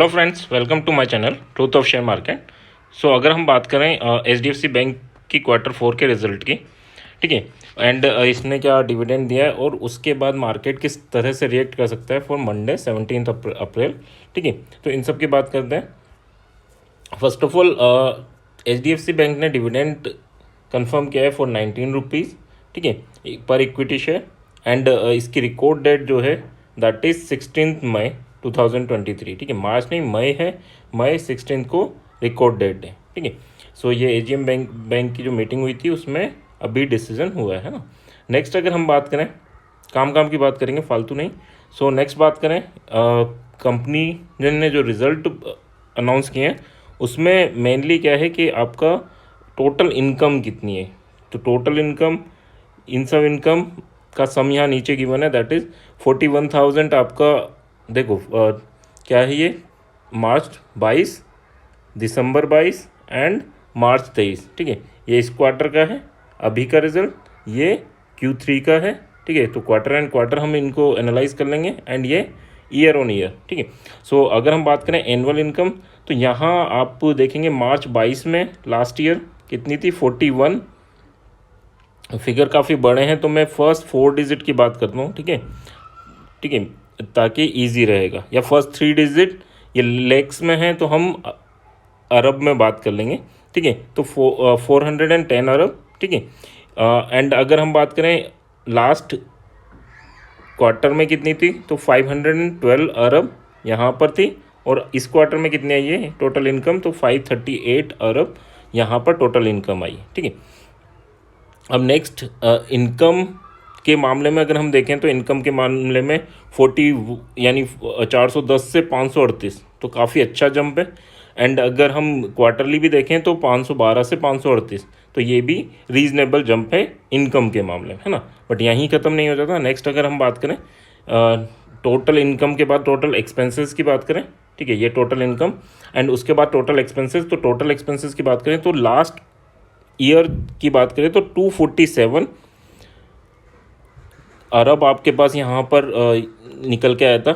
Hello friends, welcome to my channel truth of share market. So अगर हम बात करें एचडीएफसी बैंक की Q4 के रिजल्ट की, ठीक है, एंड इसने क्या डिविडेंड दिया है और उसके बाद मार्केट किस तरह से रिएक्ट कर सकता है फॉर मंडे 17 अप्रैल, ठीक है, तो इन सब की बात करते हैं। First of all, HDFC bank ने डिविडेंड कंफर्म किया है फॉर 19 रुपीज़, ठीक है, पर इक्विटी शेयर। एंड इसकी रिकॉर्ड डेट जो है दैट इज़ 16 मई 2023, ठीक है, मार्च नहीं मई है, मई 16 को रिकॉर्ड डेट है, ठीक है। सो ये एजीएम बैंक की जो मीटिंग हुई थी उसमें अभी डिसीजन हुआ है ना। नेक्स्ट अगर हम बात करें, काम की बात करेंगे, फालतू नहीं। सो नेक्स्ट बात करें, कंपनी ने जो रिज़ल्ट अनाउंस किए हैं उसमें मेनली क्या है कि आपका टोटल इनकम कितनी है। तो टोटल इनकम, इन सब इनकम का सम यहाँ नीचे गिवन है, दैट इज़ 41,000 आपका। देखो क्या है ये, मार्च 22, दिसंबर 22 एंड मार्च 23, ठीक है। ये इस क्वार्टर का है अभी का रिजल्ट, ये Q3 का है, ठीक है। तो क्वार्टर एंड क्वार्टर हम इनको एनालाइज कर लेंगे एंड ये ईयर ऑन ईयर, ठीक है। सो अगर हम बात करें एनुअल इनकम, तो यहाँ आप देखेंगे मार्च 22 में लास्ट ईयर कितनी थी, 41। फिगर काफ़ी बड़े हैं तो मैं फर्स्ट 4 डिजिट की बात करता हूँ, ठीक है, ठीक है, ताकि इजी रहेगा। या फर्स्ट 3 डिजिट ये लेक्स में है तो हम अरब में बात कर लेंगे, ठीक है। तो 410 अरब, ठीक है। एंड अगर हम बात करें लास्ट क्वार्टर में कितनी थी, तो 512 अरब यहाँ पर थी। और इस क्वार्टर में कितनी आई है टोटल इनकम, तो 538 अरब यहाँ पर टोटल इनकम आई, ठीक है। अब नेक्स्ट इनकम के मामले में अगर हम देखें तो इनकम के मामले में 40 यानी 410 से 538, तो काफ़ी अच्छा जंप है। एंड अगर हम क्वार्टरली भी देखें तो 512 से 538, तो ये भी रीजनेबल जंप है इनकम के मामले में, है ना। बट यहीं ख़त्म नहीं हो जाता। नेक्स्ट अगर हम बात करें टोटल इनकम के बाद टोटल एक्सपेंसेस की बात करें, ठीक है, ये टोटल इनकम एंड उसके बाद टोटल एक्सपेंसेस। तो टोटल एक्सपेंसेस की बात करें तो लास्ट ईयर की बात करें तो 247 अरब आपके पास यहाँ पर निकल के आया था।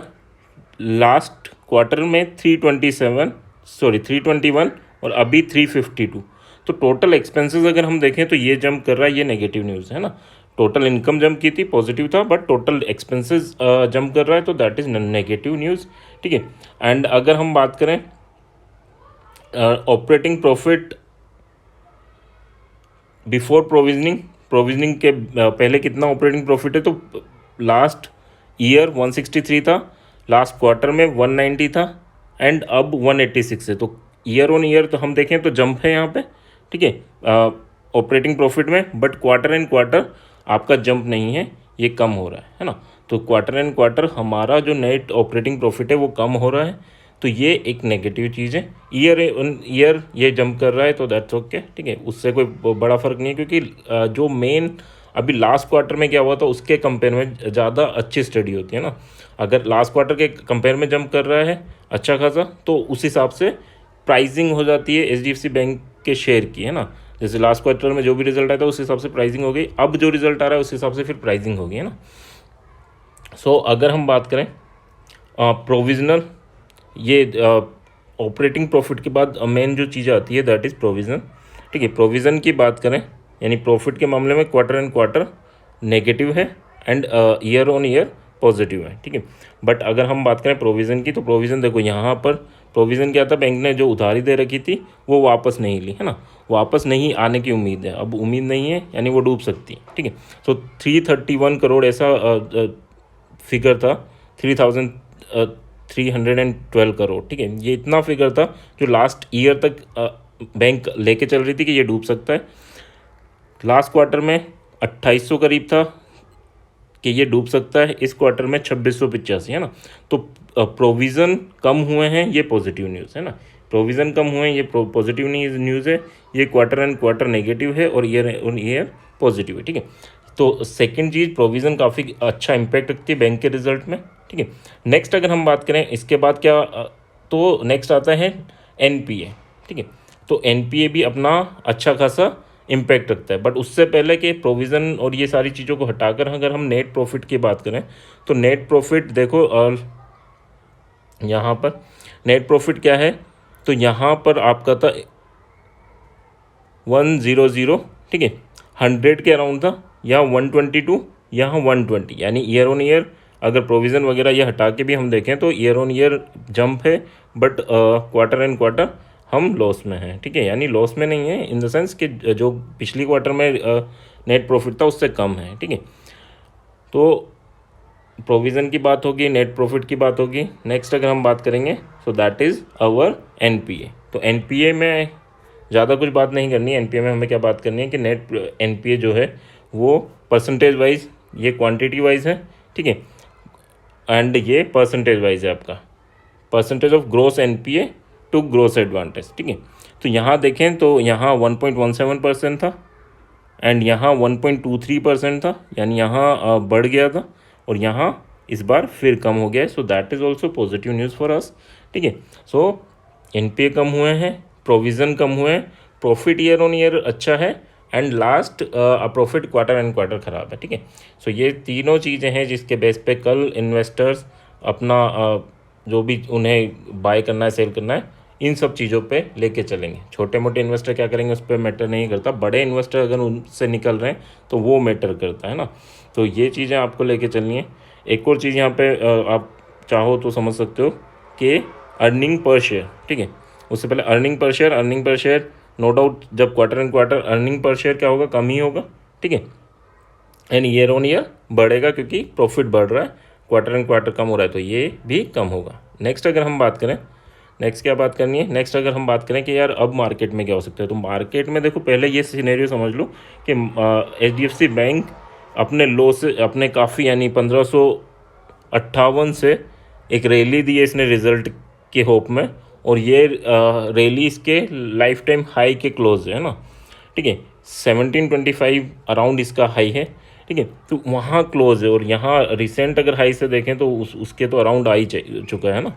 लास्ट क्वार्टर में 321 और अभी 352। तो टोटल एक्सपेंसेस अगर हम देखें तो ये जंप कर रहा है, ये नेगेटिव न्यूज़ है ना। टोटल इनकम जंप की थी, पॉजिटिव था, बट टोटल एक्सपेंसेस जंप कर रहा है तो दैट इज़ नेगेटिव न्यूज़, ठीक है। एंड अगर हम बात करें ऑपरेटिंग प्रॉफिट बिफोर प्रोविजनिंग के पहले कितना ऑपरेटिंग प्रॉफिट है, तो लास्ट ईयर 163 था, लास्ट क्वार्टर में 190 था एंड अब 186 है। तो ईयर ऑन ईयर तो हम देखें तो जंप है यहाँ पे, ठीक है, ऑपरेटिंग प्रॉफिट में। बट क्वार्टर एंड क्वार्टर आपका जंप नहीं है, ये कम हो रहा है ना। तो क्वार्टर एंड क्वार्टर हमारा जो नेट ऑपरेटिंग प्रॉफिट है वो कम हो रहा है, तो ये एक नेगेटिव चीज़ है। ईयर ऑन ईयर ये जंप कर रहा है तो दैट्स ओके, ठीक है, उससे कोई बड़ा फर्क नहीं है, क्योंकि जो मेन अभी लास्ट क्वार्टर में क्या हुआ था उसके कंपेयर में ज़्यादा अच्छी स्टडी होती है ना। अगर लास्ट क्वार्टर के कंपेयर में जंप कर रहा है अच्छा खासा, तो उस हिसाब से प्राइसिंग हो जाती है एचडीएफसी बैंक के शेयर की, है ना। जैसे लास्ट क्वार्टर में जो भी रिजल्ट आया था उस हिसाब से प्राइसिंग हो गई, अब जो रिजल्ट आ रहा है उस हिसाब से फिर प्राइसिंग होगी, है ना। सो अगर हम बात करें प्रोविजनल, ये ऑपरेटिंग प्रॉफिट के बाद मेन जो चीज़ आती है दैट इज़ प्रोविज़न, ठीक है। प्रोविज़न की बात करें यानी प्रॉफिट के मामले में क्वार्टर एंड क्वार्टर नेगेटिव है and year on year positive है, ठीक है। बट अगर हम बात करें प्रोविज़न की, तो प्रोविज़न देखो यहाँ पर प्रोविज़न क्या था, बैंक ने जो उधारी दे रखी थी वो वापस नहीं ली, है ना। वापस नहीं आने की उम्मीद है, अब उम्मीद नहीं है यानी वो डूब सकती है, ठीक है। तो 331 करोड़ ऐसा फिगर था, 3,312 करोड़, ठीक है, ये इतना फिगर था जो लास्ट ईयर तक बैंक लेके चल रही थी कि ये डूब सकता है। लास्ट क्वार्टर में 2800 करीब था कि ये डूब सकता है, इस क्वार्टर में 2685, है ना। तो प्रोविज़न कम हुए हैं, ये पॉजिटिव न्यूज़ है ना। प्रोविज़न कम हुए हैं, ये पॉजिटिव न्यूज़ है। ये क्वार्टर एंड क्वार्टर नेगेटिव है और ईयर ऑन ईयर पॉजिटिव है, ठीक है। तो सेकंड चीज़, प्रोविज़न काफ़ी अच्छा इम्पैक्ट रखती है बैंक के रिजल्ट में, ठीक है। नेक्स्ट अगर हम बात करें इसके बाद क्या, तो नेक्स्ट आता है एनपीए, ठीक है। तो एनपीए भी अपना अच्छा खासा इम्पैक्ट रखता है। बट उससे पहले कि प्रोविज़न और ये सारी चीज़ों को हटाकर अगर हम नेट प्रॉफिट की बात करें, तो नेट प्रॉफिट देखो यहाँ पर नेट प्रॉफिट क्या है, तो यहाँ पर आपका था 100, ठीक है, 100 के अराउंड था, यहाँ 122, यहाँ 120, यानी ईयर ऑन ईयर अगर प्रोविज़न वगैरह ये हटा के भी हम देखें तो ईयर ऑन ईयर जंप है, बट क्वार्टर एंड क्वार्टर हम लॉस में हैं, ठीक है, यानी लॉस में नहीं है इन द सेंस कि जो पिछली क्वार्टर में नेट प्रॉफिट था उससे कम है, ठीक है। तो प्रोविज़न की बात होगी, नेट प्रॉफिट की बात होगी। नेक्स्ट अगर हम बात करेंगे so that is our NPA. तो एनपीए में ज़्यादा कुछ बात नहीं करनी है। एनपीए में हमें क्या बात करनी है कि नेट एनपीए जो है वो परसेंटेज वाइज, ये क्वांटिटी वाइज है, ठीक है, एंड ये परसेंटेज वाइज है आपका, percentage of gross NPA to gross advantage, ठीक है। तो यहाँ देखें तो यहाँ 1.17% था एंड यहाँ 1.23% था, यानी यहाँ बढ़ गया था और यहाँ इस बार फिर कम हो गया है। सो that is also positive news for us, ठीक है। सो एनपीए कम हुए हैं, प्रोविज़न कम हुए हैं, प्रॉफिट ईयर ऑन ईयर अच्छा है, and last profit quarter end quarter ख़राब है, ठीक है। सो ये तीनों चीज़ें हैं जिसके बेस पे कल इन्वेस्टर्स अपना जो भी उन्हें बाय करना है, सेल करना है, इन सब चीज़ों पे लेके चलेंगे। छोटे मोटे इन्वेस्टर क्या करेंगे उस पर मैटर नहीं करता, बड़े इन्वेस्टर अगर उनसे निकल रहे हैं तो वो मैटर करता है ना। तो ये चीज़ें आपको लेके चलनी है। एक और चीज़ यहाँ पे आप चाहो तो समझ सकते हो कि अर्निंग पर शेयर, ठीक है। उससे पहले earning per share no doubt जब quarter end quarter earning per share क्या होगा, कम ही होगा, ठीक है, एंड ईयर ऑन ईयर बढ़ेगा क्योंकि प्रॉफिट बढ़ रहा है, क्वार्टर एंड क्वार्टर कम हो रहा है तो ये भी कम होगा। नेक्स्ट अगर हम बात करें, नेक्स्ट क्या बात करनी है, नेक्स्ट अगर हम बात करें कि यार अब मार्केट में क्या हो सकता है, तो मार्केट में देखो पहले ये सिनेरियो समझ लो कि एचडीएफसी बैंक अपने लो से, अपने काफ़ी यानी 1558 से एक रैली दी है इसने रिजल्ट के होप में, और ये रैली इसके लाइफ टाइम हाई के क्लोज है ना, ठीक है, 1725 अराउंड इसका हाई है, ठीक है। तो वहाँ क्लोज है और यहाँ रिसेंट अगर हाई से देखें तो उसके तो अराउंड आ ही चुका है ना।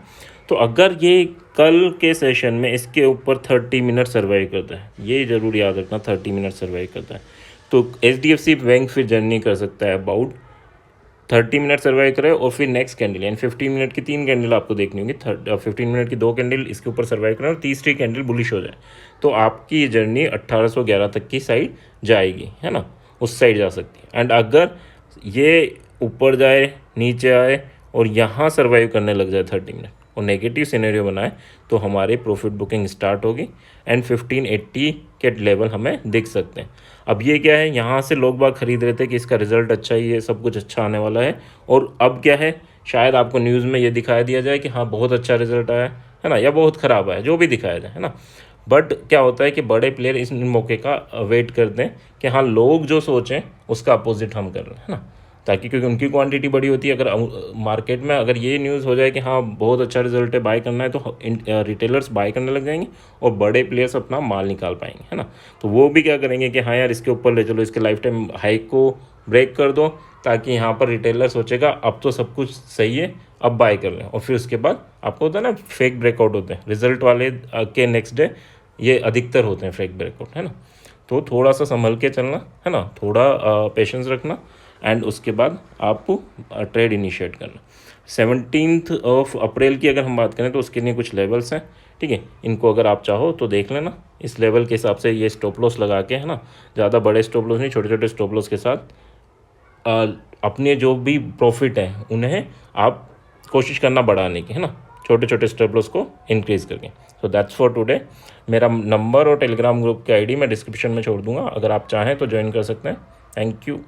तो अगर ये कल के सेशन में इसके ऊपर 30 मिनट सर्वाइव करता है, ये ज़रूर याद रखना, 30 मिनट सर्वाइव करता है तो एचडीएफसी बैंक फिर जर्नी कर सकता है अबाउट 30 मिनट सर्वाइव करे, और फिर नेक्स्ट कैंडल यानी 15 मिनट की 3 कैंडल आपको देखनी होगी, 15 मिनट की 2 कैंडल इसके ऊपर सर्वाइव करें और तीसरी कैंडल बुलिश हो जाए, तो आपकी ये जर्नी 1811 तक की साइड जाएगी, है ना, उस साइड जा सकती है। एंड अगर ये ऊपर जाए, नीचे आए और यहाँ सर्वाइव करने लग जाए 30 मिनट और नेगेटिव सिनेरियो बनाए, तो हमारे प्रॉफिट बुकिंग स्टार्ट होगी एंड 1580 के लेवल हमें दिख सकते हैं। अब ये क्या है, यहाँ से लोग बाग खरीद रहे थे कि इसका रिजल्ट अच्छा ही है, सब कुछ अच्छा आने वाला है, और अब क्या है, शायद आपको न्यूज़ में ये दिखाया दिया जाए कि हाँ बहुत अच्छा रिजल्ट आया है ना, या बहुत ख़राब आया, जो भी दिखाया जाए, है ना। बट क्या होता है कि बड़े प्लेयर इस मौके का वेट करते हैं कि हाँ लोग जो सोचें उसका अपोजिट हम कर रहे हैं, है ना, ताकि क्योंकि उनकी क्वांटिटी बड़ी होती है। अगर मार्केट में अगर ये न्यूज़ हो जाए कि हाँ बहुत अच्छा रिजल्ट है, बाय करना है, तो रिटेलर्स बाय करने लग जाएंगे और बड़े प्लेयर्स अपना माल निकाल पाएंगे, है ना। तो वो भी क्या करेंगे कि हाँ यार इसके ऊपर ले चलो, इसके लाइफ टाइम हाई को ब्रेक कर दो, ताकि यहाँ पर रिटेलर सोचेगा अब तो सब कुछ सही है, अब बाय कर लें, और फिर उसके बाद आपको होता है ना फेक ब्रेकआउट होते हैं रिजल्ट वाले के नेक्स्ट डे, ये अधिकतर होते हैं फेक ब्रेकआउट, है ना। तो थोड़ा सा संभल के चलना, है ना, थोड़ा पेशेंस रखना, एंड उसके बाद आपको ट्रेड इनिशिएट करना। 17 अप्रैल की अगर हम बात करें तो उसके लिए कुछ लेवल्स हैं, ठीक है, इनको अगर आप चाहो तो देख लेना, इस लेवल के हिसाब से ये स्टॉप लॉस लगा के, है ना, ज़्यादा बड़े स्टॉप लॉस नहीं, छोटे छोटे स्टॉप लॉस के साथ अपने जो भी प्रॉफिट हैं उन्हें आप कोशिश करना बढ़ाने की, है ना, छोटे छोटे स्टॉप लॉस को इंक्रीज़ करके। So that's for today. मेरा नंबर और टेलीग्राम ग्रुप की आईडी मैं डिस्क्रिप्शन में छोड़ दूंगा, अगर आप चाहें तो ज्वाइन कर सकते हैं। Thank you.